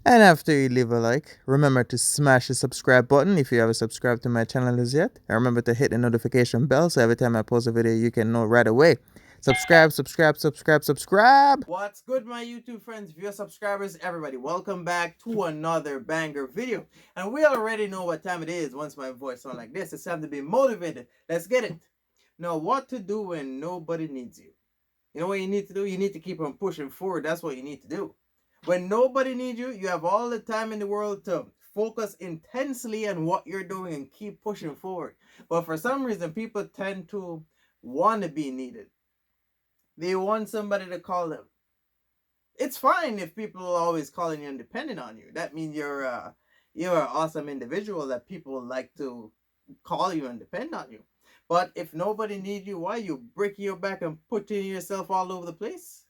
And after you leave a like, remember to smash the subscribe button if you haven't subscribed to my channel as yet. And remember to hit the notification bell so every time I post a video, you can know right away. Subscribe, subscribe, subscribe, subscribe. What's good, my YouTube friends, viewers, subscribers, everybody? Welcome back to another banger video. And we already know what time it is once my voice sounds like this. It's time to be motivated. Let's get it. Now, what to do when nobody needs you? You know what you need to do? You need to keep on pushing forward. That's what you need to do. When nobody needs you, you have all the time in the world to focus intensely on what you're doing and keep pushing forward. But for some reason, people tend to want to be needed. They want somebody to call them. It's fine if people are always calling you and depending on you. That means you're an awesome individual that people like to call you and depend on you. But if nobody needs you, why you breaking your back and putting yourself all over the place?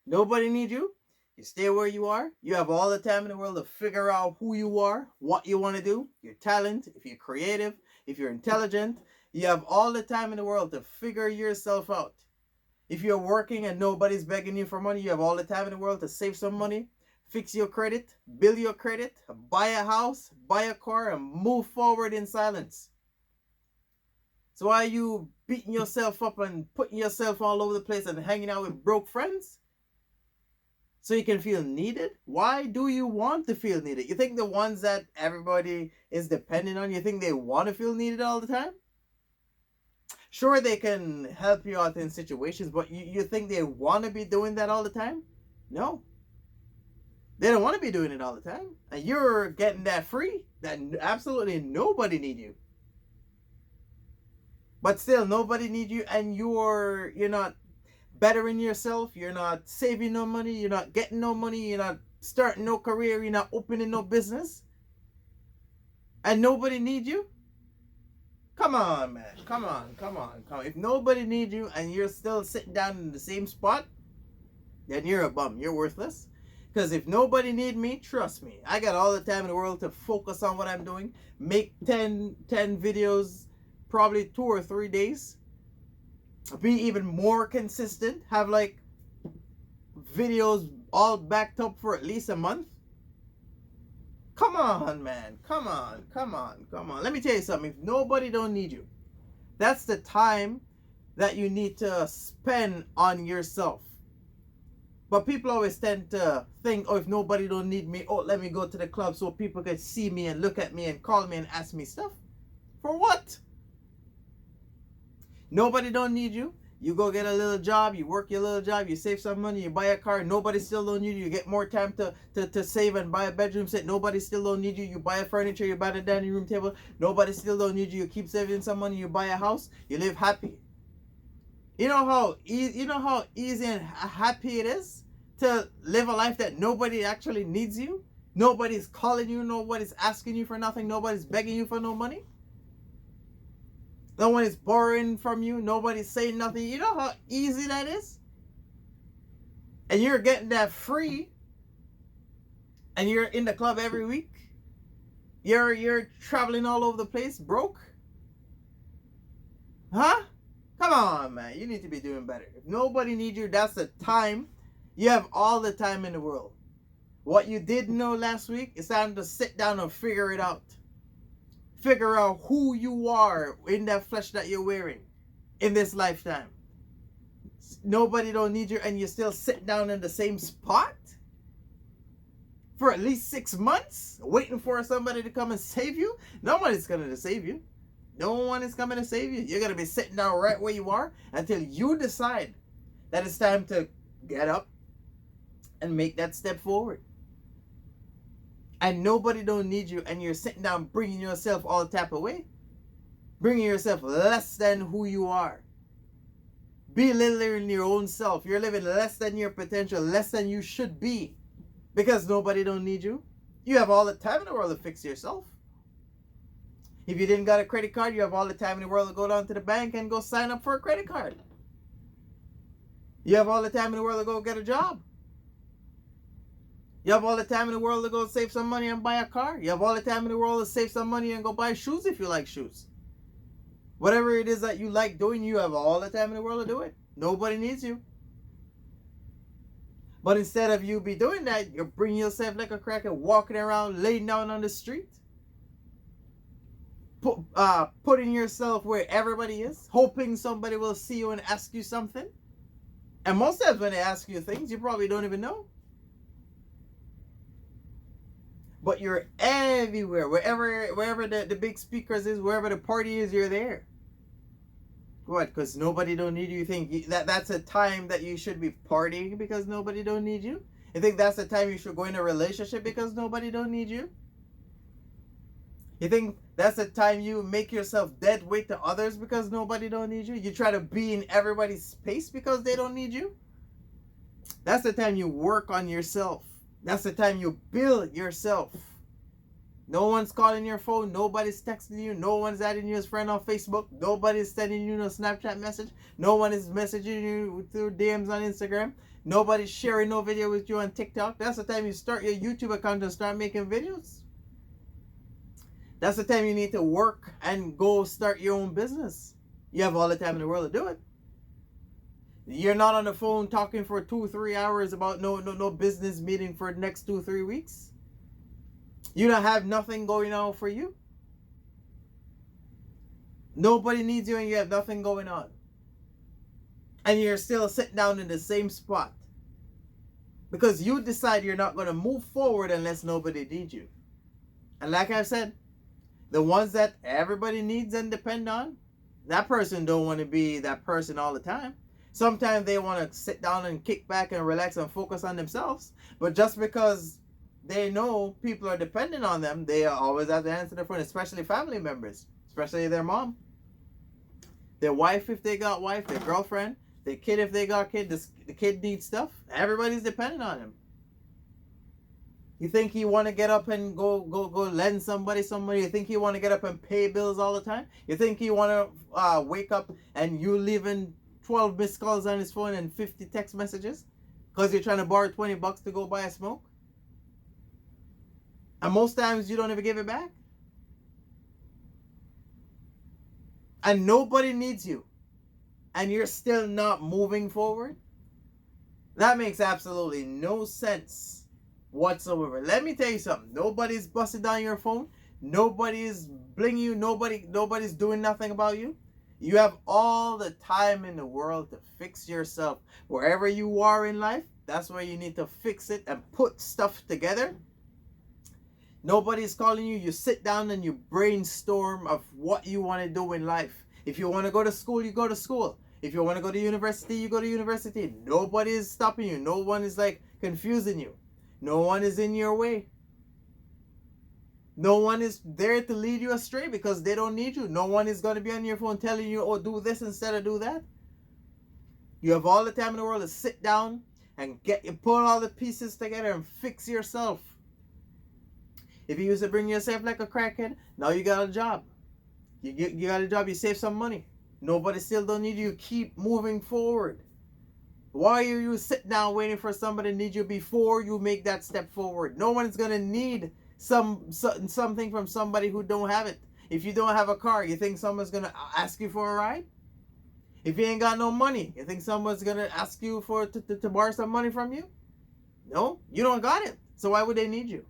Nobody needs you. You stay where you are. You have all the time in the world to figure out who you are, what you want to do, your talent, if you're creative, if you're intelligent. You have all the time in the world to figure yourself out. If you're working and nobody's begging you for money, you have all the time in the world to save some money, fix your credit, build your credit, buy a house, buy a car, and move forward in silence. So why are you beating yourself up and putting yourself all over the place and hanging out with broke friends? So you can feel needed? Why do you want to feel needed? You think the ones that everybody is depending on, you think they want to feel needed all the time? Sure, they can help you out in situations, but you think they want to be doing that all the time? No. They don't want to be doing it all the time. And you're getting that free, that absolutely nobody needs you. But still, nobody needs you, and you're not bettering yourself, you're not saving no money, you're not getting no money, you're not starting no career, you're not opening no business, and nobody needs you? Come on, man. Come on, come on, come on. If nobody needs you and you're still sitting down in the same spot, then you're a bum. You're worthless. Because if nobody needs me, trust me, I got all the time in the world to focus on what I'm doing. Make 10 videos, probably 2 or 3 days. Be even more consistent. Have like videos all backed up for at least a month. Come on, man. Come on, come on, come on. Let me tell you something. If nobody don't need you, that's the time that you need to spend on yourself. But people always tend to think, oh, if nobody don't need me, oh, let me go to the club so people can see me and look at me and call me and ask me stuff. For what? Nobody don't need you. You go get a little job, you work your little job, you save some money, you buy a car, nobody still don't need you. You get more time to save and buy a bedroom set, nobody still don't need you. You buy a furniture, you buy a dining room table, nobody still don't need you. You keep saving some money, you buy a house, you live happy. You know how easy and happy it is to live a life that nobody actually needs you? Nobody's calling you, nobody's asking you for nothing, nobody's begging you for no money. No one is borrowing from you. Nobody's saying nothing. You know how easy that is? And you're getting that free. And you're in the club every week. You're traveling all over the place broke. Huh? Come on, man. You need to be doing better. If nobody needs you, that's the time. You have all the time in the world. What you didn't know last week, it's time to sit down and figure it out. Figure out who you are in that flesh that you're wearing in this lifetime. Nobody don't need you and you're still sitting down in the same spot for at least 6 months waiting for somebody to come and save you. Nobody's coming to save you. No one is coming to save you. You're going to be sitting down right where you are until you decide that it's time to get up and make that step forward. And nobody don't need you and you're sitting down bringing yourself all type of way, bringing yourself less than who you are, belittling your own self. You're living less than your potential, less than you should be, because nobody don't need you. You have all the time in the world to fix yourself. If you didn't got a credit card, you have all the time in the world to go down to the bank and go sign up for a credit card. You have all the time in the world to go get a job. You have all the time in the world to go save some money and buy a car. You have all the time in the world to save some money and go buy shoes if you like shoes. Whatever it is that you like doing, you have all the time in the world to do it. Nobody needs you. But instead of you be doing that, you're bringing yourself like a cracker, walking around, laying down on the street, putting yourself where everybody is, hoping somebody will see you and ask you something. And most times when they ask you things, you probably don't even know. But you're everywhere, wherever the big speakers is, wherever the party is, you're there. What? Because nobody don't need you. You think that's a time that you should be partying because nobody don't need you? You think that's the time you should go in a relationship because nobody don't need you? You think that's the time you make yourself dead weight to others because nobody don't need you? You try to be in everybody's space because they don't need you? That's the time you work on yourself. That's the time you build yourself. No one's calling your phone. Nobody's texting you. No one's adding you as friend on Facebook. Nobody's sending you no Snapchat message. No one is messaging you through DMs on Instagram. Nobody's sharing no video with you on TikTok. That's the time you start your YouTube account and start making videos. That's the time you need to work and go start your own business. You have all the time in the world to do it. You're not on the phone talking for 2-3 hours about no business meeting for the next 2-3 weeks. You don't have nothing going on for you. Nobody needs you and you have nothing going on. And you're still sitting down in the same spot. Because you decide you're not going to move forward unless nobody needs you. And like I said, the ones that everybody needs and depend on, that person don't want to be that person all the time. Sometimes they want to sit down and kick back and relax and focus on themselves. But just because they know people are dependent on them, they always have to answer the phone, especially family members, especially their mom, their wife if they got wife, their girlfriend, their kid if they got kid. The kid needs stuff. Everybody's dependent on him. You think you want to get up and go lend somebody? You think you want to get up and pay bills all the time? You think you want to wake up and you leaving 12 missed calls on his phone and 50 text messages because you're trying to borrow $20 to go buy a smoke? And most times you don't even give it back. And nobody needs you. And you're still not moving forward. That makes absolutely no sense whatsoever. Let me tell you something. Nobody's busting down your phone. Nobody's blinging you. Nobody's doing nothing about you. You have all the time in the world to fix yourself. Wherever you are in life, that's where you need to fix it and put stuff together. Nobody's calling you. You sit down and you brainstorm of what you want to do in life. If you want to go to school, you go to school. If you want to go to university, you go to university. Nobody is stopping you. No one is like confusing you. No one is in your way. No one is there to lead you astray because they don't need you. No one is going to be on your phone telling you, oh, do this instead of do that. You have all the time in the world to sit down and put all the pieces together and fix yourself. If you used to bring yourself like a crackhead, now you got a job. You got a job, you save some money. Nobody still don't need you. Keep moving forward. Why are you sitting down waiting for somebody to need you before you make that step forward? No one's going to need something from somebody who don't have it. If you don't have a car, you think someone's going to ask you for a ride? If you ain't got no money, you think someone's going to ask you to borrow some money from you? No, you don't got it. So why would they need you?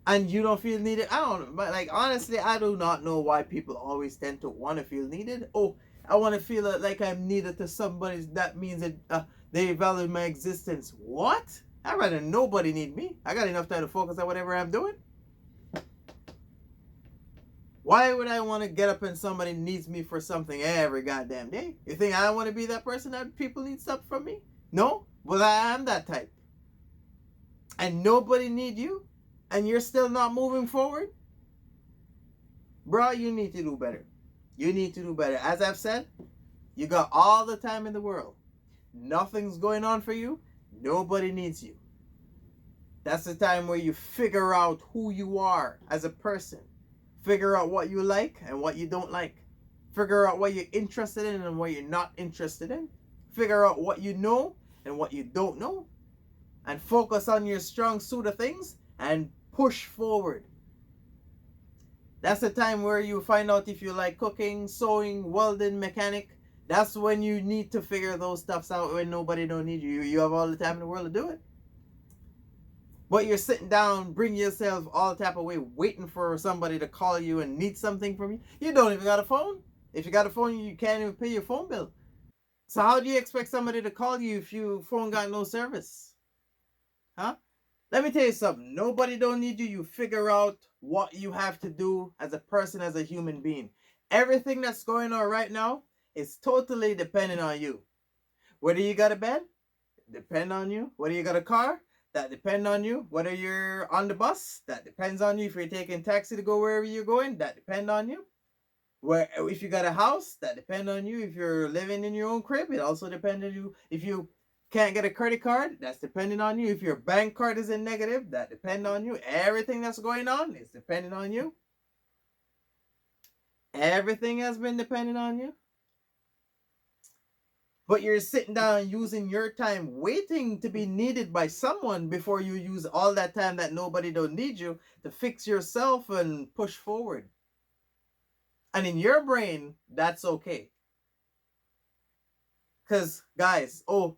And you don't feel needed. I don't know, but like honestly, I do not know why people always tend to want to feel needed. Oh, I want to feel like I'm needed to somebody. That means that they value my existence. What? I'd rather nobody need me. I got enough time to focus on whatever I'm doing. Why would I want to get up and somebody needs me for something every goddamn day? You think I want to be that person that people need stuff from me? No, but I am that type. And nobody need you? And you're still not moving forward? Bro, you need to do better. You need to do better. As I've said, you got all the time in the world. Nothing's going on for you. Nobody needs you. That's the time where you figure out who you are as a person. Figure out what you like and what you don't like. Figure out what you're interested in and what you're not interested in. Figure out what you know and what you don't know. And focus on your strong suit of things and push forward. That's the time where you find out if you like cooking, sewing, welding, mechanic. That's when you need to figure those stuffs out when nobody don't need you. You have all the time in the world to do it. But you're sitting down, bring yourself all the type of way, waiting for somebody to call you and need something from you. You don't even got a phone. If you got a phone, you can't even pay your phone bill. So how do you expect somebody to call you if your phone got no service? Huh? Let me tell you something. Nobody don't need you. You figure out what you have to do as a person, as a human being. Everything that's going on right now is totally dependent on you. Whether you got a bed, depend on you. Whether you got a car, that depend on you. Whether you're on the bus, that depends on you. If you're taking taxi to go wherever you're going, that depend on you. Where if you got a house, that depend on you. If you're living in your own crib, it also depends on you. If you can't get a credit card, that's depending on you. If your bank card is in negative, that depend on you. Everything that's going on is depending on you. Everything has been depending on you. But you're sitting down using your time waiting to be needed by someone before you use all that time that nobody don't need you to fix yourself and push forward. And in your brain, that's okay. Because, guys, oh,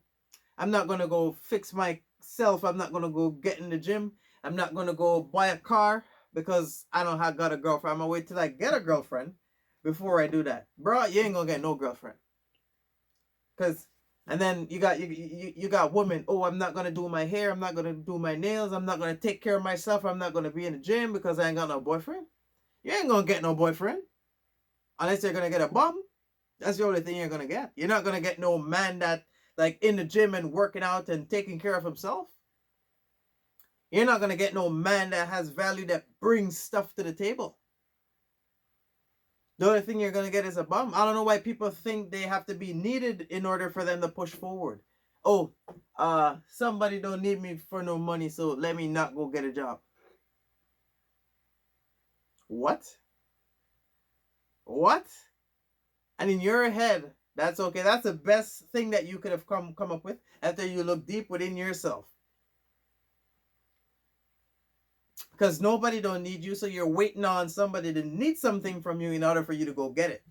I'm not going to go fix myself. I'm not going to go get in the gym. I'm not going to go buy a car because I don't have got a girlfriend. I'm going to wait till I get a girlfriend before I do that. Bro, you ain't going to get no girlfriend. Because, and then you got women. Oh, I'm not going to do my hair. I'm not going to do my nails. I'm not going to take care of myself. I'm not going to be in the gym because I ain't got no boyfriend. You ain't going to get no boyfriend unless you're going to get a bum. That's the only thing you're gonna get. You're not gonna get no man that like in the gym and working out and taking care of himself. You're not gonna get no man that has value that brings stuff to the table. The only thing you're gonna get is a bum. I don't know why people think they have to be needed in order for them to push forward. Oh, somebody don't need me for no money, so let me not go get a job. What? What? And in your head, that's okay. That's the best thing that you could have come up with after you look deep within yourself. Because nobody don't need you, so you're waiting on somebody to need something from you in order for you to go get it.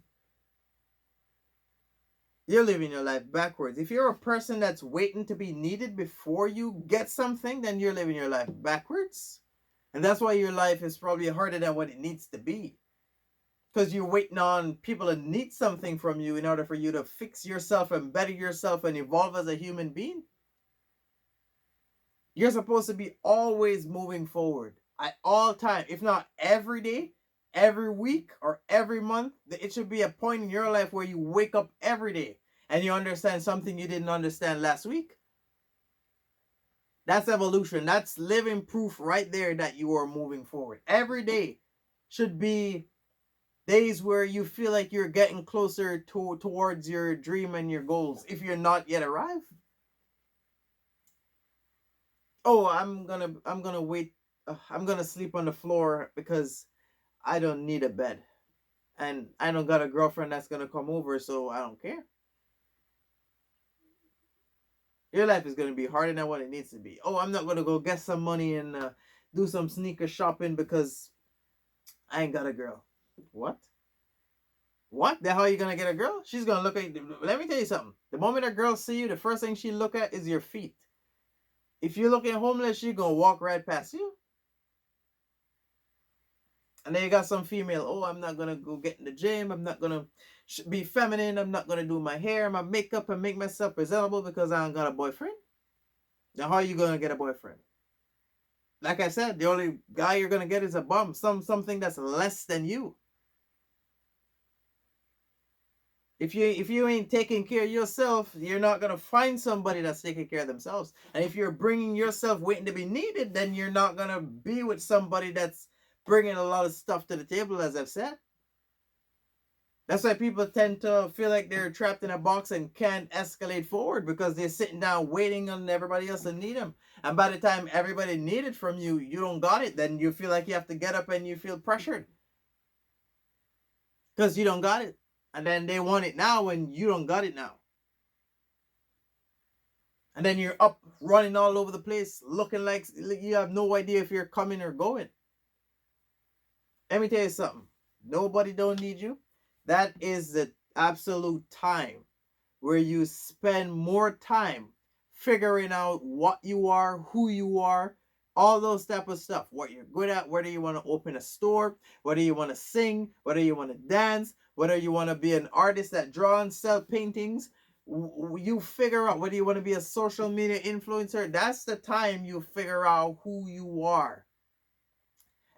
You're living your life backwards. If you're a person that's waiting to be needed before you get something, then you're living your life backwards. And that's why your life is probably harder than what it needs to be. Because you're waiting on people to need something from you in order for you to fix yourself and better yourself and evolve as a human being. You're supposed to be always moving forward at all time, if not every day, every week, or every month. It should be a point in your life where you wake up every day and you understand something you didn't understand last week. That's evolution. That's living proof right there that you are moving forward. Every day should be days where you feel like you're getting closer towards your dream and your goals if you're not yet arrived. Oh, I'm gonna wait. I'm gonna sleep on the floor because I don't need a bed, and I don't got a girlfriend that's gonna come over, so I don't care. Your life is gonna be harder than what it needs to be. Oh, I'm not gonna go get some money and do some sneaker shopping because I ain't got a girl. What? What? Then how are you gonna get a girl? She's gonna look at you. Let me tell you something. The moment a girl see you, the first thing she look at is your feet. If you're looking homeless, she gonna walk right past you. And then you got some female, oh, I'm not gonna go get in the gym. I'm not gonna be feminine. I'm not gonna do my hair, my makeup, and make myself presentable because I don't got a boyfriend. Now, how are you gonna get a boyfriend? Like I said, the only guy you're gonna get is a bum, something that's less than you. If you ain't taking care of yourself, you're not gonna find somebody that's taking care of themselves. And if you're bringing yourself waiting to be needed, then you're not gonna be with somebody that's bringing a lot of stuff to the table, as I've said. That's why people tend to feel like they're trapped in a box and can't escalate forward because they're sitting down waiting on everybody else to need them. And by the time everybody needed from you, you don't got it. Then you feel like you have to get up and you feel pressured because you don't got it. And then they want it now when you don't got it now. And then you're up running all over the place looking like you have no idea if you're coming or going. Let me tell you something. Nobody don't need you. That is the absolute time where you spend more time figuring out what you are, who you are, all those type of stuff, what you're good at, whether you want to open a store, whether you want to sing, whether you want to dance, whether you want to be an artist that draw and sell paintings. You figure out whether you want to be a social media influencer. That's the time you figure out who you are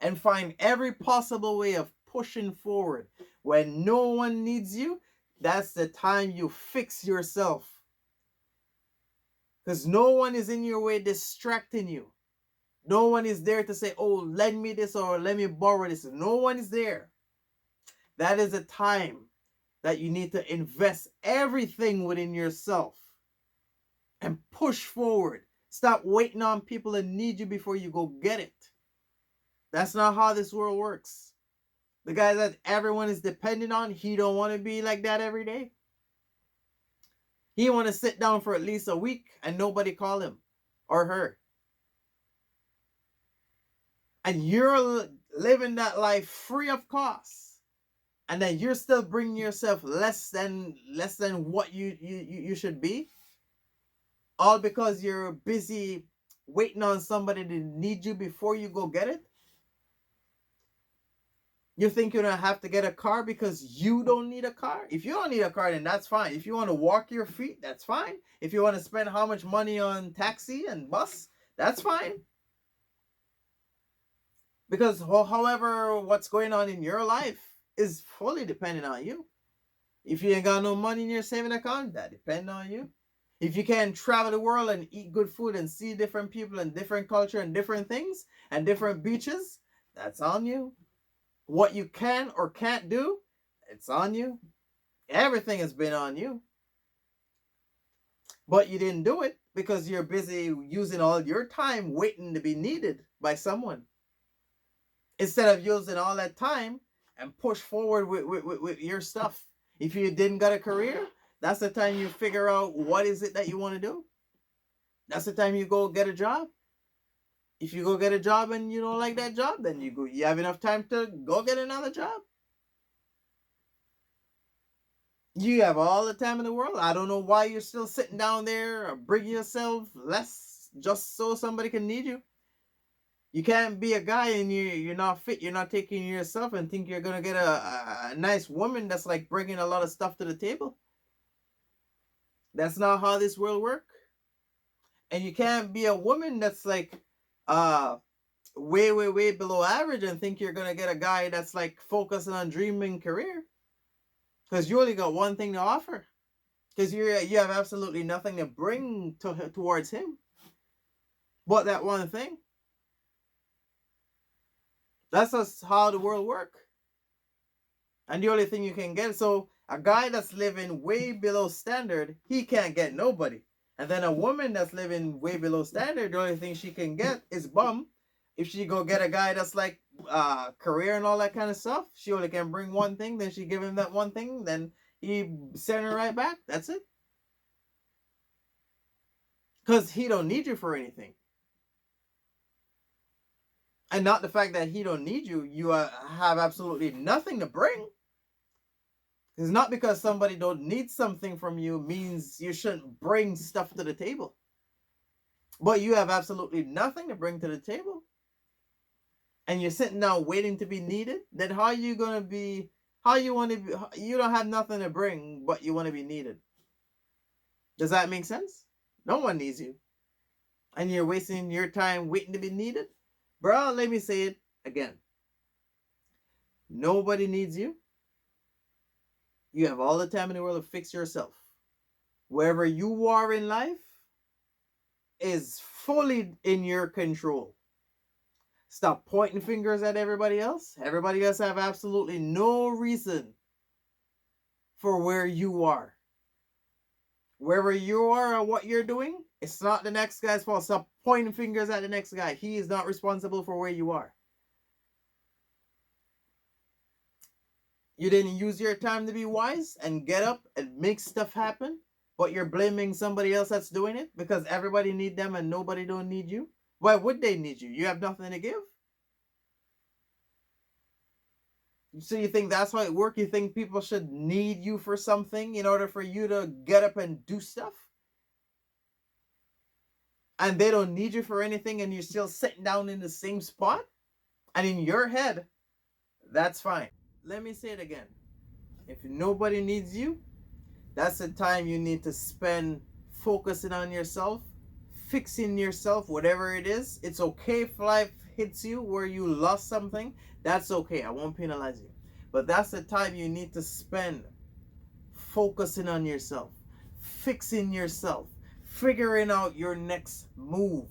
and find every possible way of pushing forward. When no one needs you, that's the time you fix yourself. Because no one is in your way distracting you. No one is there to say, oh, lend me this or let me borrow this. No one is there. That is a time that you need to invest everything within yourself and push forward. Stop waiting on people to need you before you go get it. That's not how this world works. The guy that everyone is dependent on, he don't want to be like that every day. He want to sit down for at least a week and nobody call him or her. And you're living that life free of cost. And then you're still bringing yourself less than what you should be. All because you're busy waiting on somebody to need you before you go get it. You think you're gonna have to get a car because you don't need a car? If you don't need a car, then that's fine. If you want to walk your feet, that's fine. If you want to spend how much money on taxi and bus, that's fine. Because however, what's going on in your life is fully dependent on you. If you ain't got no money in your saving account, that depends on you. If you can travel the world and eat good food and see different people and different culture and different things and different beaches, that's on you. What you can or can't do, it's on you. Everything has been on you. But you didn't do it because you're busy using all your time waiting to be needed by someone. Instead of using all that time and push forward with your stuff. If you didn't got a career, that's the time you figure out what is it that you want to do. That's the time you go get a job. If you go get a job and you don't like that job, then you have enough time to go get another job. You have all the time in the world. I don't know why you're still sitting down there or bringing yourself less just so somebody can need you. You can't be a guy and you're not fit. You're not taking yourself and think you're gonna get a nice woman that's like bringing a lot of stuff to the table. That's not how this world works. And you can't be a woman that's like uh way below average and think you're gonna get a guy that's like focusing on dreaming career. Because you only got one thing to offer. Because you have absolutely nothing to bring towards him. But that one thing. That's just how the world works. And the only thing you can get, so a guy that's living way below standard, he can't get nobody. And then a woman that's living way below standard, the only thing she can get is bum. If she go get a guy that's like career and all that kind of stuff, she only can bring one thing, then she give him that one thing, then he send her right back. That's it. Because he don't need you for anything. And not the fact that he don't need you, you have absolutely nothing to bring. It's not because somebody don't need something from you means you shouldn't bring stuff to the table. But you have absolutely nothing to bring to the table. And you're sitting down waiting to be needed, then how are you going to be, how you want to be, you don't have nothing to bring, but you want to be needed. Does that make sense? No one needs you. And you're wasting your time waiting to be needed? Bro, let me say it again. Nobody needs you. You have all the time in the world to fix yourself. Wherever you are in life is fully in your control. Stop pointing fingers at everybody else. Everybody else have absolutely no reason for where you are. Wherever you are or what you're doing, it's not the next guy's fault. Stop pointing fingers at the next guy. He is not responsible for where you are. You didn't use your time to be wise and get up and make stuff happen, but you're blaming somebody else that's doing it because everybody need them and nobody don't need you. Why would they need you? You have nothing to give. So you think that's how it works? You think people should need you for something in order for you to get up and do stuff? And they don't need you for anything and you're still sitting down in the same spot? And in your head, that's fine. Let me say it again. If nobody needs you, that's the time you need to spend focusing on yourself, fixing yourself, whatever it is. It's okay if life hits you where you lost something. That's okay. I won't penalize you. But that's the time you need to spend focusing on yourself, fixing yourself, figuring out your next move.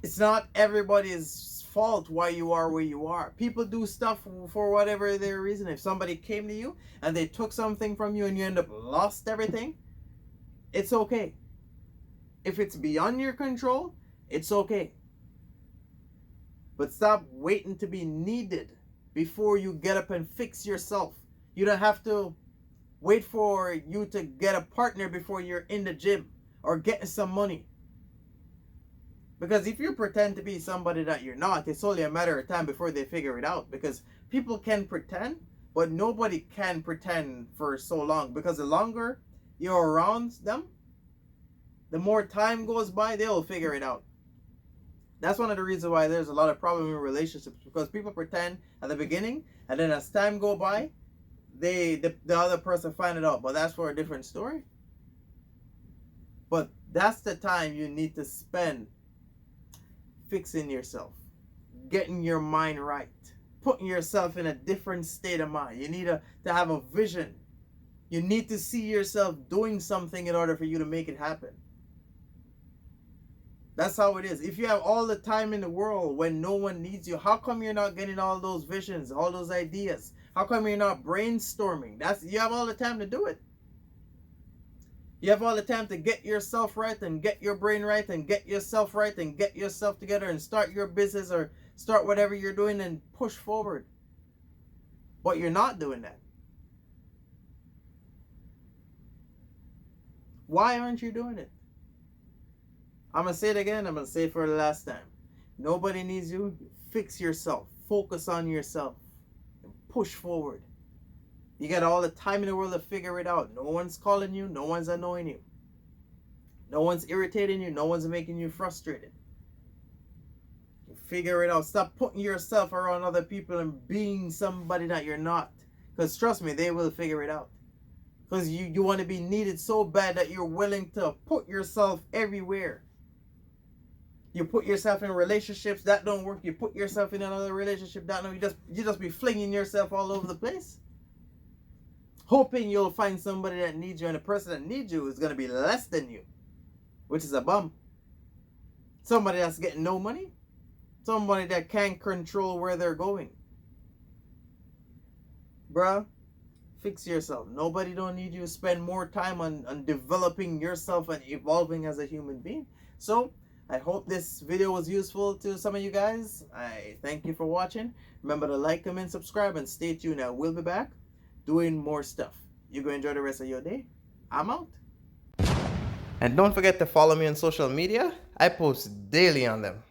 It's not everybody's fault why you are where you are. People do stuff for whatever their reason. If somebody came to you and they took something from you and you end up lost everything, it's okay. If it's beyond your control, it's okay. But stop waiting to be needed before you get up and fix yourself. You don't have to wait for you to get a partner before you're in the gym or getting some money. Because if you pretend to be somebody that you're not, it's only a matter of time before they figure it out. Because people can pretend, but nobody can pretend for so long. Because the longer you're around them, the more time goes by, they'll figure it out. That's one of the reasons why there's a lot of problem in relationships. Because people pretend at the beginning, and then as time go by, the other person find it out. But that's for a different story. But that's the time you need to spend fixing yourself, getting your mind right, putting yourself in a different state of mind. You need to have a vision. You need to see yourself doing something in order for you to make it happen. That's how it is. If you have all the time in the world when no one needs you, how come you're not getting all those visions, all those ideas? How come you're not brainstorming? You have all the time to do it. You have all the time to get yourself right and get your brain right and get yourself right and get yourself together and start your business or start whatever you're doing and push forward. But you're not doing that. Why aren't you doing it? I'm going to say it again. I'm going to say it for the last time. Nobody needs you. Fix yourself. Focus on yourself. And push forward. You got all the time in the world to figure it out. No one's calling you. No one's annoying you. No one's irritating you. No one's making you frustrated. You figure it out. Stop putting yourself around other people and being somebody that you're not. Because trust me, they will figure it out. Because you want to be needed so bad that you're willing to put yourself everywhere. You put yourself in relationships that don't work. You put yourself in another relationship that don't. You just be flinging yourself all over the place, hoping you'll find somebody that needs you, and the person that needs you is going to be less than you, which is a bum. Somebody that's getting no money, somebody that can't control where they're going. Bruh, fix yourself. Nobody don't need you to spend more time on developing yourself and evolving as a human being. So I hope this video was useful to some of you guys. I thank you for watching. Remember to like, comment, subscribe, and stay tuned. I will be back doing more stuff. You go enjoy the rest of your day. I'm out. And don't forget to follow me on social media. I post daily on them.